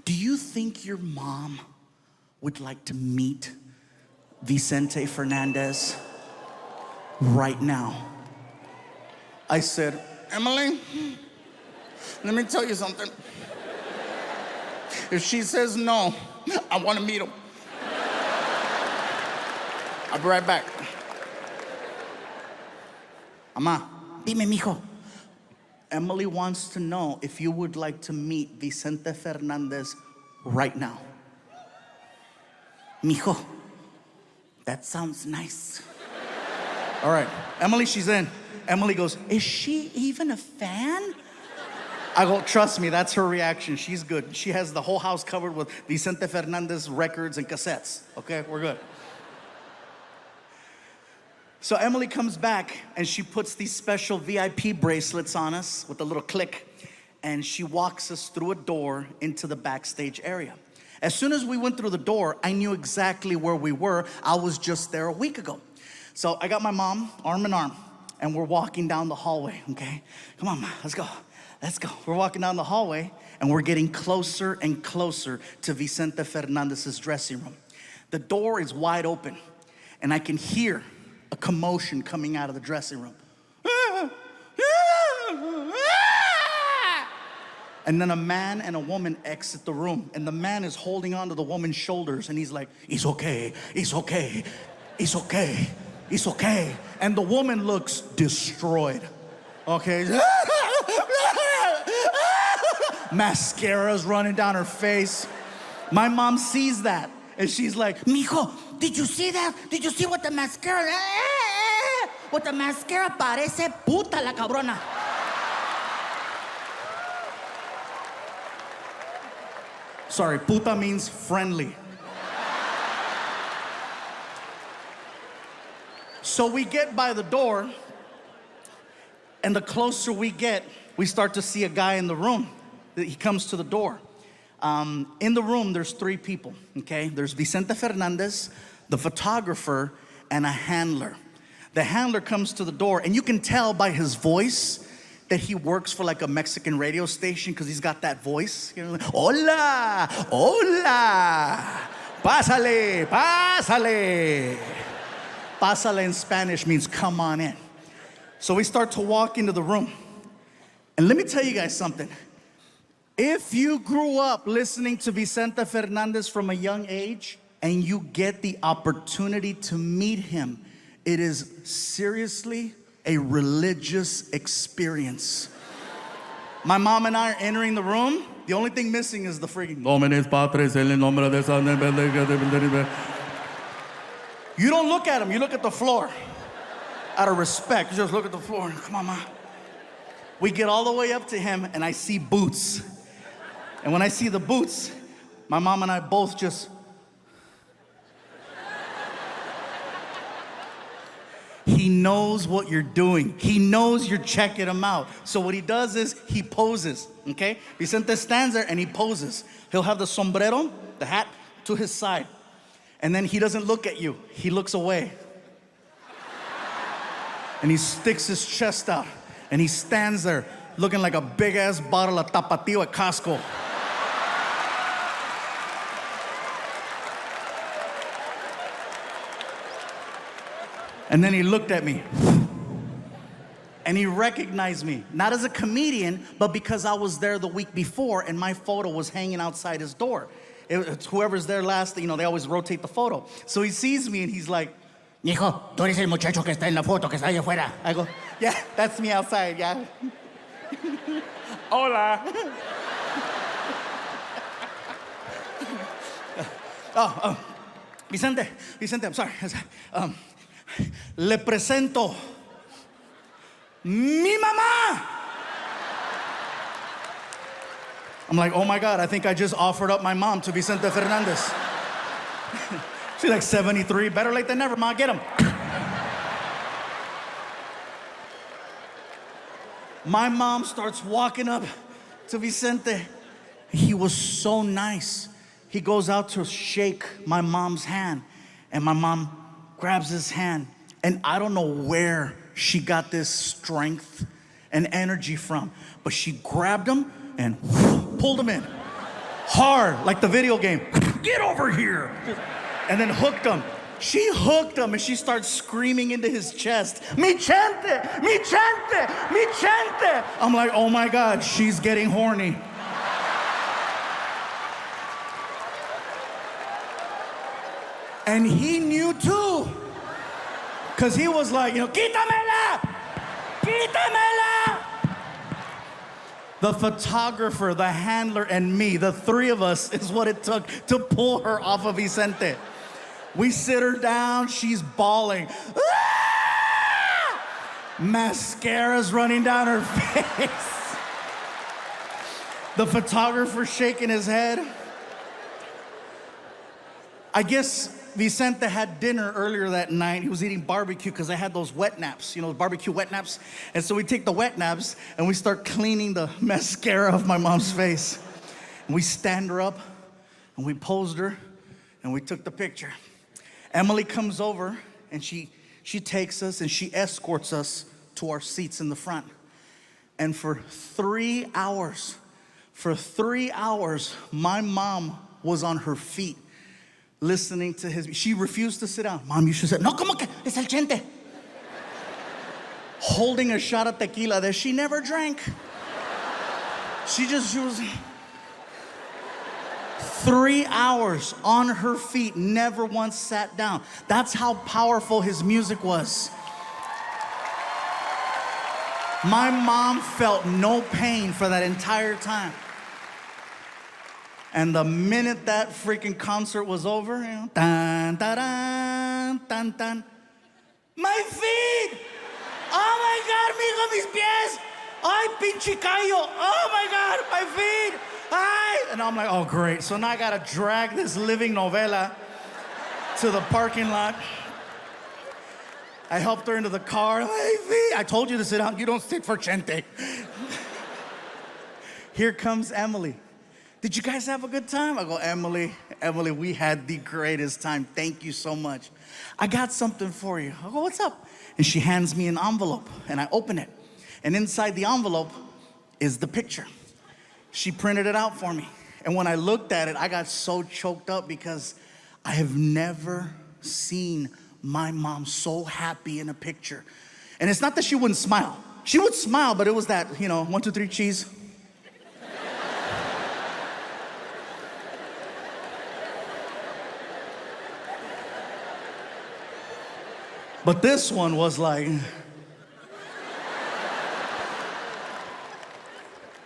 do you think your mom would like to meet Vicente Fernandez right now? I said, Emily, let me tell you something. If she says no, I want to meet him. I'll be right back. Mamá, dime, mijo. Emily wants to know if you would like to meet Vicente Fernandez right now. Mijo, that sounds nice. All right, Emily, she's in. Emily goes, is she even a fan? I go, trust me, that's her reaction. She's good. She has the whole house covered with Vicente Fernandez records and cassettes. Okay, we're good. So Emily comes back and she puts these special VIP bracelets on us with a little click, and she walks us through a door into the backstage area. As soon as we went through the door, I knew exactly where we were. I was just there a week ago. So I got my mom arm in arm, and we're walking down the hallway, okay? Come on, Ma, let's go. Let's go. We're walking down the hallway, and we're getting closer and closer to Vicente Fernandez's dressing room. The door is wide open, and I can hear a commotion coming out of the dressing room. And then a man and a woman exit the room, and the man is holding onto the woman's shoulders, and he's like, it's okay, it's okay, it's okay, it's okay. And the woman looks destroyed, okay? Mascara's running down her face. My mom sees that, and she's like, mijo, did you see that? Did you see what the mascara? What the mascara parece puta la cabrona. Sorry, puta means friendly. So we get by the door, and the closer we get, we start to see a guy in the room. He comes to the door. In the room, there's three people, okay? There's Vicente Fernandez, the photographer, and a handler. The handler comes to the door, and you can tell by his voice that he works for like a Mexican radio station, because he's got that voice. You know, like, hola, hola, pásale, pásale. Pásale in Spanish means come on in. So we start to walk into the room. And let me tell you guys something. If you grew up listening to Vicente Fernandez from a young age and you get the opportunity to meet him, it is seriously a religious experience. My mom and I are entering the room. The only thing missing is the freaking You don't look at him, you look at the floor. Out of respect, you just look at the floor. Come on, Ma. We get all the way up to him, and I see boots. And when I see the boots, my mom and I both just... He knows what you're doing. He knows you're checking him out. So what he does is he poses, okay? Vicente stands there and he poses. He'll have the sombrero, the hat, to his side. And then he doesn't look at you. He looks away. And he sticks his chest out. And he stands there looking like a big-ass bottle of Tapatio at Costco. And then he looked at me. And he recognized me, not as a comedian, but because I was there the week before and my photo was hanging outside his door. It's whoever's there last, you know, they always rotate the photo. So he sees me and he's like, mijo, tú eres el muchacho que está en la foto, que está allá afuera. I go, yeah, that's me outside, yeah. Hola. Vicente, I'm sorry. Le presento mi mamá. I'm like, oh my God, I think I just offered up my mom to Vicente Fernandez. She's like 73, better late than never, Ma, get him. My mom starts walking up to Vicente. He was so nice. He goes out to shake my mom's hand, and my mom grabs his hand. And I don't know where she got this strength and energy from, but she grabbed him and pulled him in. hard, like the video game. Get over here. And then hooked him. She hooked him and she starts screaming into his chest, Mi chente, mi chente, mi chente. I'm like, oh my God, she's getting horny. And he knew too. Because he was like, quítamela, quítamela. The photographer, the handler, and me, the three of us, is what it took to pull her off of Vicente. We sit her down, she's bawling. Ah! Mascara's running down her face. The photographer shaking his head. I guess Vicente had dinner earlier that night. He was eating barbecue because I had those wet naps, barbecue wet naps. And so we take the wet naps and we start cleaning the mascara off my mom's face. And we stand her up and we posed her and we took the picture. Emily comes over and she takes us and she escorts us to our seats in the front. And for 3 hours, my mom was on her feet listening to she refused to sit down. Mom, you should sit. No, como que es el chente. Holding a shot of tequila that she never drank. She was 3 hours on her feet, never once sat down. That's how powerful his music was. My mom felt no pain for that entire time. And the minute that freaking concert was over, tan, tan, tan, tan. My feet! Oh my God, mijo, mis pies! Ay, pinche callo! Oh my God, my feet! Ay! And I'm like, oh great. So now I gotta drag this living novela to the parking lot. I helped her into the car. My feet! I told you to sit down. You don't sit for Chente. Here comes Emily. Did you guys have a good time? I go, Emily, we had the greatest time. Thank you so much. I got something for you. I go, what's up? And she hands me an envelope, and I open it. And inside the envelope is the picture. She printed it out for me. And when I looked at it, I got so choked up because I have never seen my mom so happy in a picture. And it's not that she wouldn't smile. She would smile, but it was that, 1, 2, 3, cheese. But this one was like,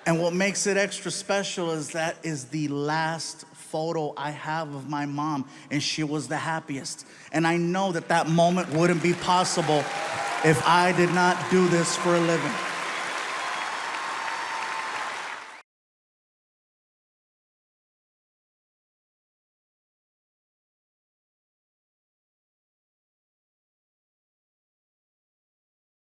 and what makes it extra special is that is the last photo I have of my mom, and she was the happiest. And I know that moment wouldn't be possible if I did not do this for a living.